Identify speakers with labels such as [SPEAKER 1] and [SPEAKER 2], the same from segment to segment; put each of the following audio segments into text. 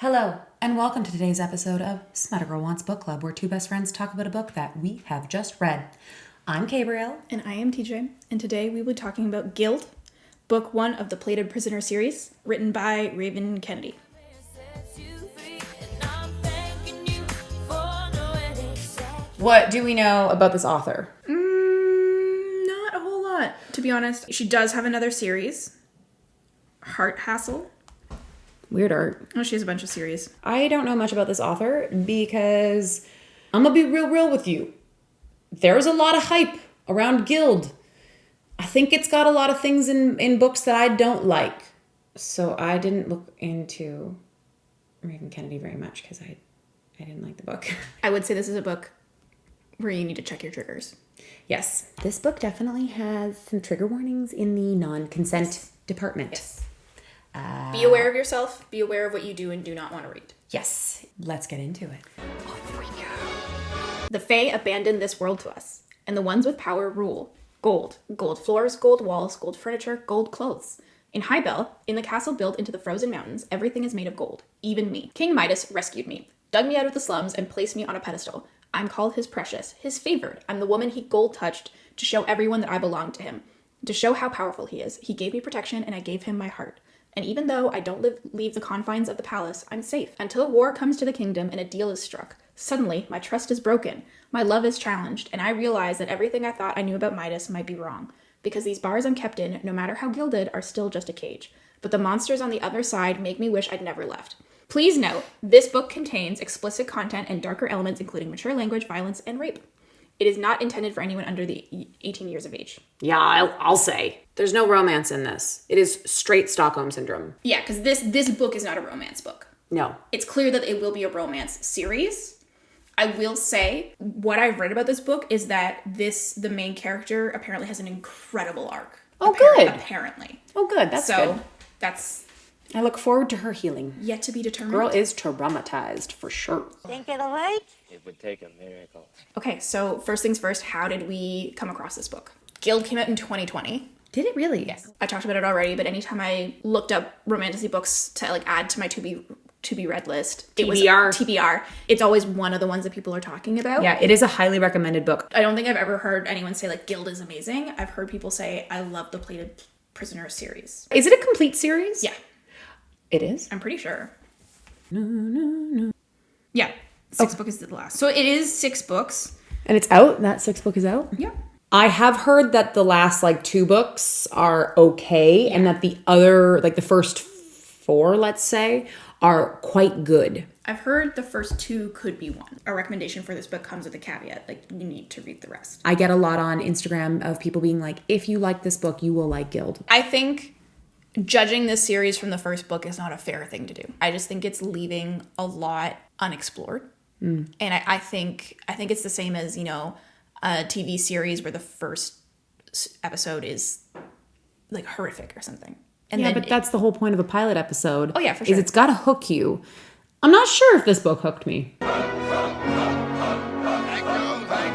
[SPEAKER 1] Hello, and welcome to today's episode of Smut Girl Wants Book Club, where two best friends talk about a book that we have just read. I'm Kabriel.
[SPEAKER 2] And I am TJ, and today we will be talking about Gild, book 1 of the Plated Prisoner series, written by Raven Kennedy.
[SPEAKER 1] What do we know about this author?
[SPEAKER 2] Not a whole lot, to be honest. She does have another series, Heart Hassle.
[SPEAKER 1] Weird art.
[SPEAKER 2] Oh, she has a bunch of series.
[SPEAKER 1] I don't know much about this author because I'm going to be real with you. There's a lot of hype around Gild. I think it's got a lot of things in books that I don't like. So I didn't look into Raven Kennedy very much because I didn't like the book.
[SPEAKER 2] I would say this is a book where you need to check your triggers.
[SPEAKER 1] Yes. This book definitely has some trigger warnings in the non-consent department.
[SPEAKER 2] Yes. Be aware of yourself. Be aware of what you do and do not want to read.
[SPEAKER 1] Yes. Let's get into it.
[SPEAKER 2] The Fae abandoned this world to us, and the ones with power rule. Gold. Gold floors, gold walls, gold furniture, gold clothes. In Highbell, in the castle built into the frozen mountains, everything is made of gold. Even me. King Midas rescued me, dug me out of the slums, and placed me on a pedestal. I'm called his precious, his favored. I'm the woman he gold-touched to show everyone that I belong to him. To show how powerful he is, he gave me protection, and I gave him my heart. And even though I don't leave the confines of the palace, I'm safe until a war comes to the kingdom and a deal is struck. Suddenly, my trust is broken, my love is challenged, and I realize that everything I thought I knew about Midas might be wrong. Because these bars I'm kept in, no matter how gilded, are still just a cage. But the monsters on the other side make me wish I'd never left. Please note, this book contains explicit content and darker elements including mature language, violence, and rape. It is not intended for anyone under the 18 years of age.
[SPEAKER 1] Yeah, I'll say. There's no romance in this. It is straight Stockholm Syndrome.
[SPEAKER 2] Yeah, because this book is not a romance book.
[SPEAKER 1] No.
[SPEAKER 2] It's clear that it will be a romance series. I will say, what I've read about this book is that the main character apparently has an incredible arc.
[SPEAKER 1] Oh, good.
[SPEAKER 2] Apparently.
[SPEAKER 1] Oh, good. That's good.
[SPEAKER 2] So, that's
[SPEAKER 1] I look forward to her healing.
[SPEAKER 2] yet to be determined.
[SPEAKER 1] Girl is traumatized, for sure.
[SPEAKER 3] Think it'll wait?
[SPEAKER 4] It would take a miracle.
[SPEAKER 2] Okay, so first things first, how did we come across this book? Gild came out in 2020.
[SPEAKER 1] Did it really?
[SPEAKER 2] Yes. I talked about it already, but anytime I looked up romantasy books to add to my to be read list, it was TBR. It's always one of the ones that people are talking about.
[SPEAKER 1] Yeah, it is a highly recommended book.
[SPEAKER 2] I don't think I've ever heard anyone say Gild is amazing. I've heard people say I love the Plated Prisoner series.
[SPEAKER 1] Is it a complete series?
[SPEAKER 2] Yeah.
[SPEAKER 1] It is?
[SPEAKER 2] I'm pretty sure. No. Yeah. 6 book is the last. So it is 6 books.
[SPEAKER 1] And it's out? That 6th book is out?
[SPEAKER 2] Yeah.
[SPEAKER 1] I have heard that the last 2 books are okay, and that the other, the first 4, let's say, are quite good.
[SPEAKER 2] I've heard the first 2 could be 1. Our recommendation for this book comes with a caveat, you need to read the rest.
[SPEAKER 1] I get a lot on Instagram of people being like, if you like this book, you will like Gild.
[SPEAKER 2] I think judging this series from the first book is not a fair thing to do. I just think it's leaving a lot unexplored. And I think it's the same as, a TV series where the first episode is horrific or something. And
[SPEAKER 1] yeah, but that's the whole point of a pilot episode.
[SPEAKER 2] Oh yeah, for sure.
[SPEAKER 1] Is it's got to hook you. I'm not sure if this book hooked me.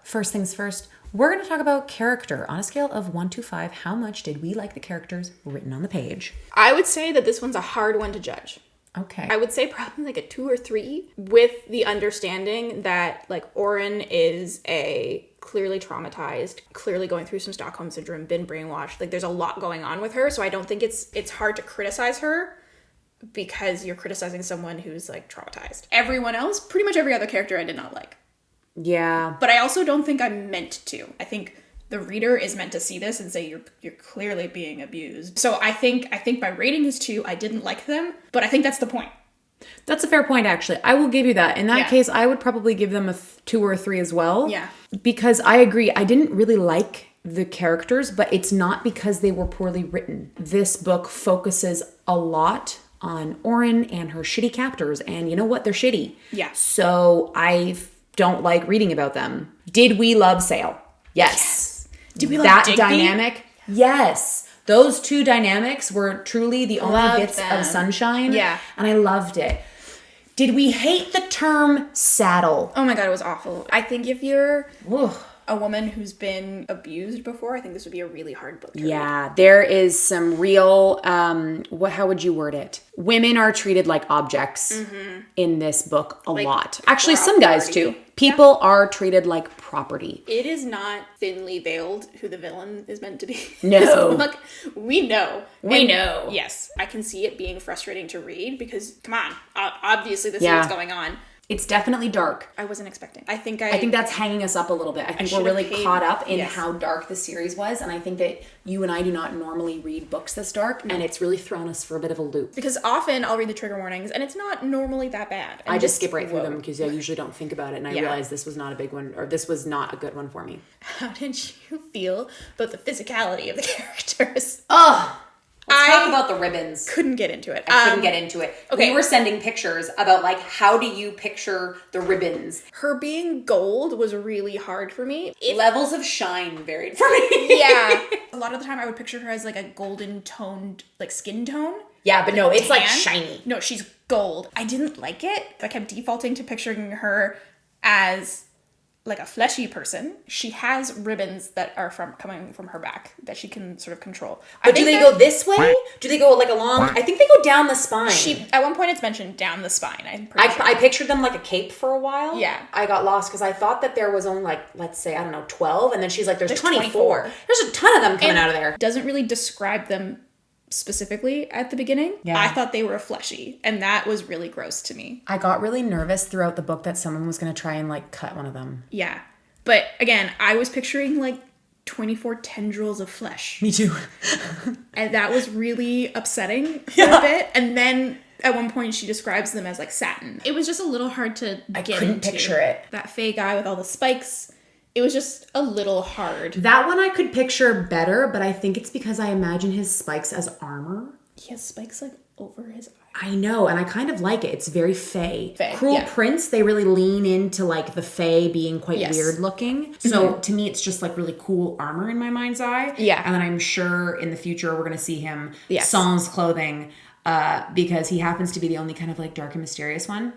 [SPEAKER 1] First things first, we're going to talk about character. On a scale of 1 to 5, how much did we like the characters written on the page?
[SPEAKER 2] I would say that this one's a hard one to judge.
[SPEAKER 1] Okay.
[SPEAKER 2] I would say probably a 2 or 3, with the understanding that Oren is a clearly traumatized, clearly going through some Stockholm Syndrome, been brainwashed. There's a lot going on with her, so I don't think it's hard to criticize her because you're criticizing someone who's traumatized. Everyone else, pretty much every other character I did not like.
[SPEAKER 1] Yeah.
[SPEAKER 2] But I also don't think I'm meant to. I think the reader is meant to see this and say you're clearly being abused. So I think by rating this 2, I didn't like them, but I think that's the point.
[SPEAKER 1] That's a fair point, actually. I will give you that. In that case, I would probably give them a 2 or a 3 as well.
[SPEAKER 2] Yeah.
[SPEAKER 1] Because I agree, I didn't really like the characters, but it's not because they were poorly written. This book focuses a lot on Oren and her shitty captors, and you know what? They're shitty.
[SPEAKER 2] Yeah.
[SPEAKER 1] So I don't like reading about them. Did we love Sale? Yes.
[SPEAKER 2] Did we love
[SPEAKER 1] that
[SPEAKER 2] Digby?
[SPEAKER 1] dynamic? Yes. Those 2 dynamics were truly the only bits of sunshine.
[SPEAKER 2] Yeah.
[SPEAKER 1] And I loved it. Did we hate the term saddle?
[SPEAKER 2] Oh my god, it was awful. I think if you're a woman who's been abused before, I think this would be a really hard book to read.
[SPEAKER 1] Yeah, there is some real, how would you word it? Women are treated like objects in this book a lot. Actually, some guys too. People are treated like property.
[SPEAKER 2] It is not thinly veiled who the villain is meant to be.
[SPEAKER 1] No.
[SPEAKER 2] Look, we know.
[SPEAKER 1] We know.
[SPEAKER 2] Yes, I can see it being frustrating to read because, come on, obviously this is what's going on.
[SPEAKER 1] It's definitely dark.
[SPEAKER 2] I wasn't expecting.
[SPEAKER 1] I think that's hanging us up a little bit. I think we're really caught up in how dark the series was, and I think that you and I do not normally read books this dark, and it's really thrown us for a bit of a loop.
[SPEAKER 2] Because often I'll read the trigger warnings, and it's not normally that bad.
[SPEAKER 1] I just skip right through them because I usually don't think about it, and I realized this was not a big one, or this was not a good one for me.
[SPEAKER 2] How did you feel about the physicality of the characters?
[SPEAKER 1] Ugh! Let's talk about the ribbons.
[SPEAKER 2] Couldn't get into it.
[SPEAKER 1] I couldn't get into it. Okay. We were sending pictures about, like, how do you picture the ribbons?
[SPEAKER 2] Her being gold was really hard for me.
[SPEAKER 1] Levels of shine varied for me.
[SPEAKER 2] Yeah. A lot of the time I would picture her as, like, a golden toned, like, skin tone.
[SPEAKER 1] Yeah, but no, it's, like, shiny.
[SPEAKER 2] No, she's gold. I didn't like it. I kept defaulting to picturing her as, like, a fleshy person. She has ribbons that are coming from her back that she can sort of control.
[SPEAKER 1] But do they go this way? Do they go like along? I think they go down the spine.
[SPEAKER 2] At one point it's mentioned down the spine. I'm pretty sure.
[SPEAKER 1] I pictured them like a cape for a while.
[SPEAKER 2] Yeah.
[SPEAKER 1] I got lost because I thought that there was only like, let's say, I don't know, 12. And then she's like, there's 24. There's a ton of them coming out of there.
[SPEAKER 2] Doesn't really describe them specifically at the beginning. Yeah. I thought they were fleshy, and that was really gross to me.
[SPEAKER 1] I got really nervous throughout the book that someone was going to try and like cut one of them.
[SPEAKER 2] Yeah. But again, I was picturing like 24 tendrils of flesh.
[SPEAKER 1] Me too.
[SPEAKER 2] And that was really upsetting for a bit. And then at one point she describes them as like satin. It was just a little hard to get into. I couldn't picture it. That Fey guy with all the spikes. It was just a little hard.
[SPEAKER 1] That one I could picture better, but I think it's because I imagine his spikes as armor.
[SPEAKER 2] He has spikes like over his eye.
[SPEAKER 1] I know, and I kind of like it. It's very Fey. Cruel Prince, they really lean into like the Fey being quite weird looking. So to me, it's just like really cool armor in my mind's eye.
[SPEAKER 2] Yeah.
[SPEAKER 1] And then I'm sure in the future we're going to see him sans clothing because he happens to be the only kind of like dark and mysterious one.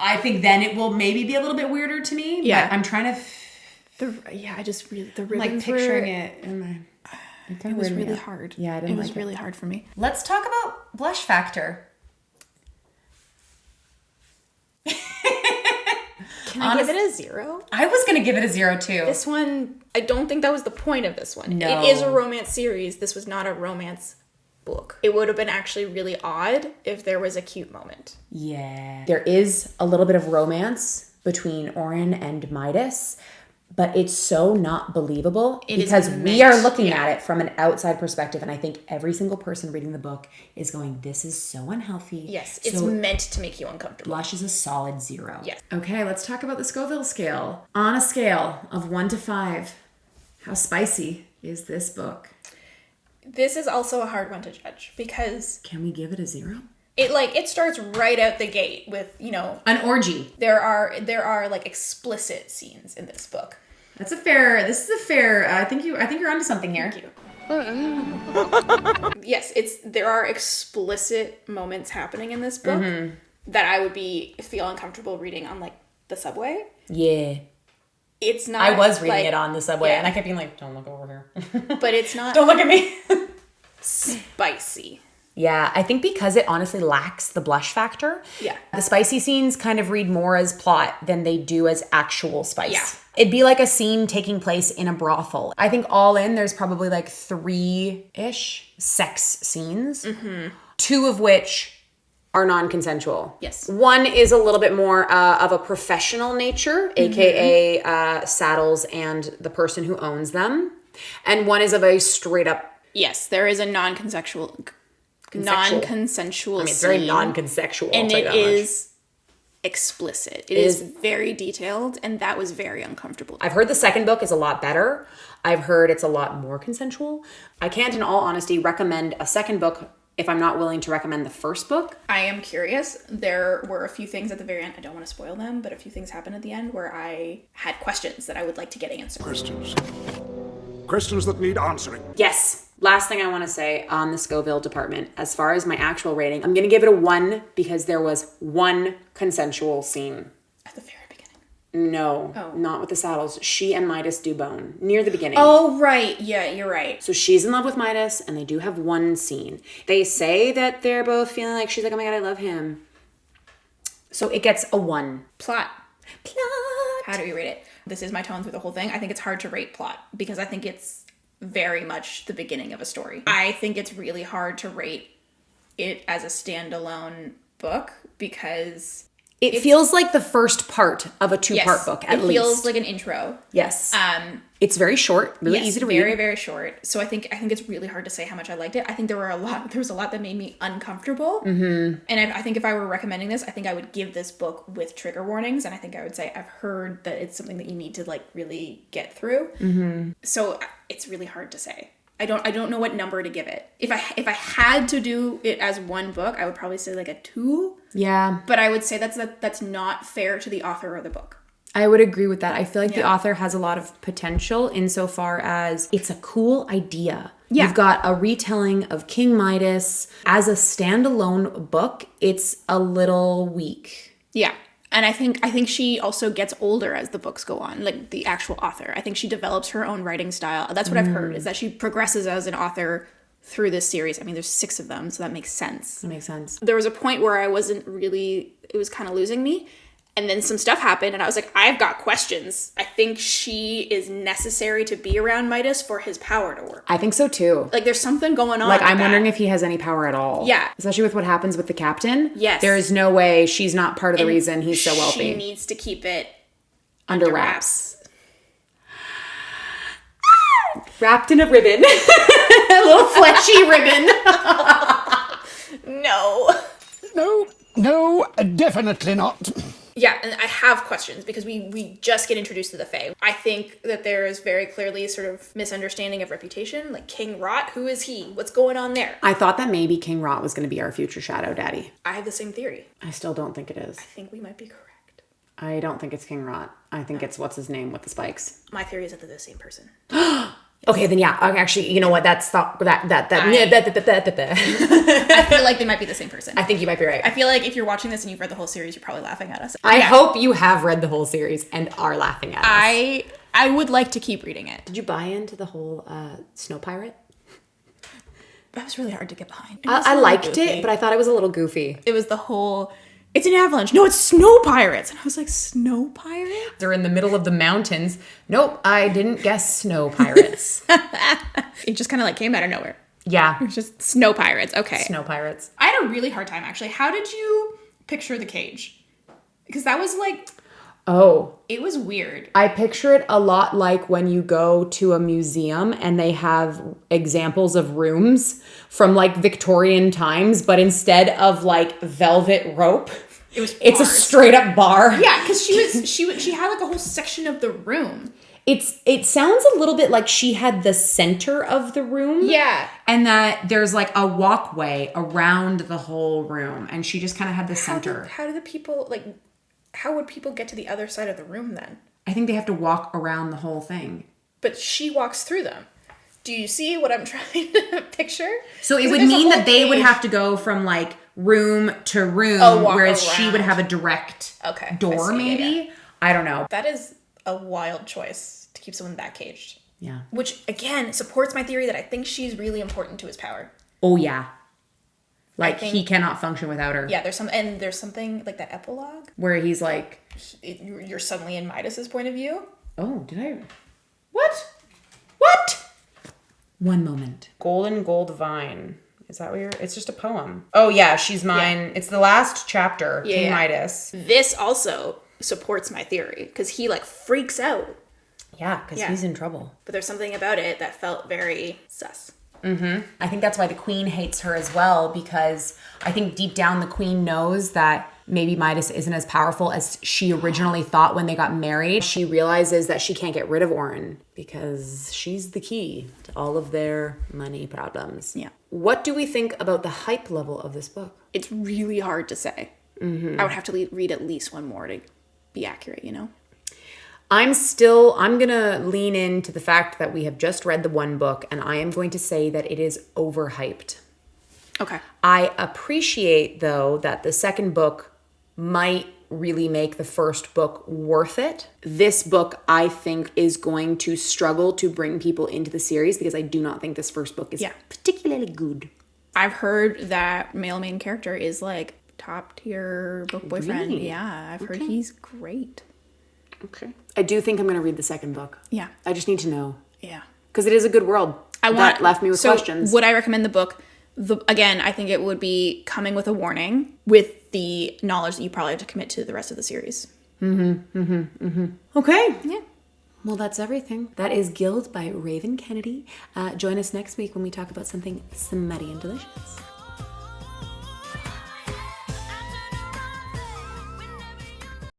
[SPEAKER 1] I think then it will maybe be a little bit weirder to me. Yeah. But I'm trying to...
[SPEAKER 2] I just really... The ribbons
[SPEAKER 1] like picturing it in my...
[SPEAKER 2] It was really hard.
[SPEAKER 1] Yeah, I didn't like it.
[SPEAKER 2] It was really hard for me.
[SPEAKER 1] Let's talk about blush factor.
[SPEAKER 2] Can I give it a 0?
[SPEAKER 1] I was going to give it a 0 too.
[SPEAKER 2] This one, I don't think that was the point of this one.
[SPEAKER 1] No.
[SPEAKER 2] It is a romance series. This was not a romance book. It would have been actually really odd if there was a cute moment.
[SPEAKER 1] Yeah. There is a little bit of romance between Oren and Midas, but it's so not believable because we are looking at it from an outside perspective, and I think every single person reading the book is going, this is so unhealthy.
[SPEAKER 2] Yes, it's meant to make you uncomfortable.
[SPEAKER 1] Blush is a solid 0.
[SPEAKER 2] Yes.
[SPEAKER 1] Okay, let's talk about the Scoville Scale. On a scale of 1 to 5, how spicy is this book?
[SPEAKER 2] This is also a hard one to judge because...
[SPEAKER 1] Can we give it a 0?
[SPEAKER 2] It starts right out the gate with,
[SPEAKER 1] an orgy.
[SPEAKER 2] There are like explicit scenes in this book.
[SPEAKER 1] This is a fair, I think you're onto something here.
[SPEAKER 2] Thank you. Yes, there are explicit moments happening in this book that I would feel uncomfortable reading on like the subway.
[SPEAKER 1] Yeah.
[SPEAKER 2] It's not.
[SPEAKER 1] I was reading it on the subway and I kept being like, don't look over here.
[SPEAKER 2] But it's not.
[SPEAKER 1] Don't look at me.
[SPEAKER 2] Spicy.
[SPEAKER 1] Yeah, I think because it honestly lacks the blush factor.
[SPEAKER 2] Yeah.
[SPEAKER 1] The spicy scenes kind of read more as plot than they do as actual spice.
[SPEAKER 2] Yeah.
[SPEAKER 1] It'd be like a scene taking place in a brothel. I think all in, there's probably like 3-ish sex scenes. 2 of which are non-consensual.
[SPEAKER 2] Yes.
[SPEAKER 1] One is a little bit more of a professional nature, aka Saddles and the person who owns them. And one is of a straight up...
[SPEAKER 2] Yes, there is a non-consensual
[SPEAKER 1] I mean, it's very non-consensual.
[SPEAKER 2] And it is explicit. It is very detailed, and that was very uncomfortable.
[SPEAKER 1] I've heard the second book is a lot better. I've heard it's a lot more consensual. I can't, in all honesty, recommend a second book if I'm not willing to recommend the first book.
[SPEAKER 2] I am curious. There were a few things at the very end. I don't want to spoil them, but a few things happened at the end where I had questions that I would like to get answered.
[SPEAKER 3] Questions that need answering.
[SPEAKER 1] Yes. Last thing I want to say on the Scoville department, as far as my actual rating, I'm going to give it a 1 because there was one consensual scene.
[SPEAKER 2] At the very beginning.
[SPEAKER 1] No,
[SPEAKER 2] Oh.
[SPEAKER 1] not with the saddles. She and Midas do bone near the beginning.
[SPEAKER 2] Oh, right. Yeah, you're right.
[SPEAKER 1] So she's in love with Midas, and they do have one scene. They say that they're both feeling like she's like, oh my god, I love him. So it gets a 1.
[SPEAKER 2] Plot.
[SPEAKER 1] Plot.
[SPEAKER 2] How do we rate it? This is my tone through the whole thing. I think it's hard to rate plot because I think it's very much the beginning of a story. I think it's really hard to rate it as a standalone book because
[SPEAKER 1] It feels like the first part of a 2-part book, at least.
[SPEAKER 2] It feels like an intro.
[SPEAKER 1] Yes. It's very short, really easy to read.
[SPEAKER 2] Very, very short. So I think it's really hard to say how much I liked it. I think there was a lot that made me uncomfortable. Mm-hmm. And I think if I were recommending this, I think I would give this book with trigger warnings. And I think I would say I've heard that it's something that you need to like really get through. Mm-hmm. So it's really hard to say. I don't know what number to give it. If I had to do it as one book, I would probably say like a 2.
[SPEAKER 1] Yeah.
[SPEAKER 2] But I would say that's not fair to the author or the book.
[SPEAKER 1] I would agree with that. I feel like the author has a lot of potential insofar as it's a cool idea. Yeah. You've got a retelling of King Midas. As a standalone book, it's a little weak.
[SPEAKER 2] Yeah. And I think she also gets older as the books go on, like the actual author. I think she develops her own writing style. That's what I've heard, is that she progresses as an author through this series. I mean, there's 6 of them, so that makes sense.
[SPEAKER 1] That makes sense.
[SPEAKER 2] There was a point where it was kind of losing me. And then some stuff happened, and I was like, I've got questions. I think she is necessary to be around Midas for his power to work.
[SPEAKER 1] I think so too.
[SPEAKER 2] Like, there's something going on.
[SPEAKER 1] Like, I'm wondering if he has any power at all.
[SPEAKER 2] Yeah.
[SPEAKER 1] Especially with what happens with the captain.
[SPEAKER 2] Yes.
[SPEAKER 1] There is no way she's not part of the reason he's so wealthy.
[SPEAKER 2] She needs to keep it
[SPEAKER 1] under wraps. Wrapped in a ribbon. A little fleshy ribbon.
[SPEAKER 2] No.
[SPEAKER 3] No, definitely not.
[SPEAKER 2] Yeah, and I have questions because we just get introduced to the Fae. I think that there is very clearly sort of misunderstanding of reputation. Like King Rot, who is he? What's going on there?
[SPEAKER 1] I thought that maybe King Rot was going to be our future Shadow Daddy.
[SPEAKER 2] I have the same theory.
[SPEAKER 1] I still don't think it is.
[SPEAKER 2] I think we might be correct.
[SPEAKER 1] I don't think it's King Rot. I think it's what's his name with the spikes.
[SPEAKER 2] My theory is that they're the same person.
[SPEAKER 1] Okay, then yeah. Actually, you know what? I
[SPEAKER 2] feel like they might be the same person.
[SPEAKER 1] I think you might be right.
[SPEAKER 2] I feel like if you're watching this and you've read the whole series, you're probably laughing at us.
[SPEAKER 1] I hope you have read the whole series and are laughing at us.
[SPEAKER 2] I would like to keep reading it.
[SPEAKER 1] Did you buy into the whole snow pirate?
[SPEAKER 2] That was really hard to get behind.
[SPEAKER 1] I liked it, but I thought it was a little goofy.
[SPEAKER 2] It was the whole... It's an avalanche. No, it's snow pirates. And I was like, snow pirates?
[SPEAKER 1] They're in the middle of the mountains. Nope, I didn't guess snow pirates.
[SPEAKER 2] It just kind of like came out of nowhere.
[SPEAKER 1] Yeah.
[SPEAKER 2] It was just snow pirates. Okay.
[SPEAKER 1] Snow pirates.
[SPEAKER 2] I had a really hard time, actually. How did you picture the cage? Because that was like...
[SPEAKER 1] Oh.
[SPEAKER 2] It was weird.
[SPEAKER 1] I picture it a lot like when you go to a museum and they have examples of rooms from like Victorian times, but instead of like velvet rope, it's a straight up bar.
[SPEAKER 2] Yeah, because she had like a whole section of the room.
[SPEAKER 1] It sounds a little bit like she had the center of the room.
[SPEAKER 2] Yeah.
[SPEAKER 1] And that there's like a walkway around the whole room, and she just kind of had the center.
[SPEAKER 2] How would people get to the other side of the room then?
[SPEAKER 1] I think they have to walk around the whole thing.
[SPEAKER 2] But she walks through them. Do you see what I'm trying to picture?
[SPEAKER 1] So it would mean that they would have to go from like room to room, whereas she would have a direct door maybe. Yeah. I don't know.
[SPEAKER 2] That is a wild choice to keep someone that caged.
[SPEAKER 1] Yeah.
[SPEAKER 2] Which, again, supports my theory that I think she's really important to his power.
[SPEAKER 1] Oh, yeah. Like, he cannot function without her.
[SPEAKER 2] Yeah, there's something like that epilogue.
[SPEAKER 1] Where he's like...
[SPEAKER 2] You're suddenly in Midas's point of view.
[SPEAKER 1] Oh, did I... What? One moment. Golden Gold Vine. Is that what you're... It's just a poem. Oh, yeah, she's mine. Yeah. It's the last chapter, King Midas.
[SPEAKER 2] This also supports my theory, because he, like, freaks out.
[SPEAKER 1] Yeah, because he's in trouble.
[SPEAKER 2] But there's something about it that felt very sus.
[SPEAKER 1] Mm-hmm. I think that's why the queen hates her as well, because I think deep down the queen knows that maybe Midas isn't as powerful as she originally thought when they got married. She realizes that she can't get rid of Orin because she's the key to all of their money problems.
[SPEAKER 2] Yeah.
[SPEAKER 1] What do we think about the hype level of this book?
[SPEAKER 2] It's really hard to say. Mm-hmm. I would have to read at least one more to be accurate, you know?
[SPEAKER 1] I'm going to lean into the fact that we have just read the one book, and I am going to say that it is overhyped.
[SPEAKER 2] Okay.
[SPEAKER 1] I appreciate, though, that the second book might really make the first book worth it. This book, I think, is going to struggle to bring people into the series because I do not think this first book is particularly good.
[SPEAKER 2] I've heard that male main character is like top tier book boyfriend.
[SPEAKER 1] Really?
[SPEAKER 2] Yeah, I've heard he's great.
[SPEAKER 1] Okay. I do think I'm going to read the second book.
[SPEAKER 2] Yeah.
[SPEAKER 1] I just need to know.
[SPEAKER 2] Yeah.
[SPEAKER 1] Because it is a good world. That left me with questions.
[SPEAKER 2] Would I recommend the book? Again, I think it would be coming with a warning with the knowledge that you probably have to commit to the rest of the series.
[SPEAKER 1] Okay.
[SPEAKER 2] Yeah.
[SPEAKER 1] Well, that's everything. That is Gild by Raven Kennedy. Join us next week when we talk about something smutty and delicious.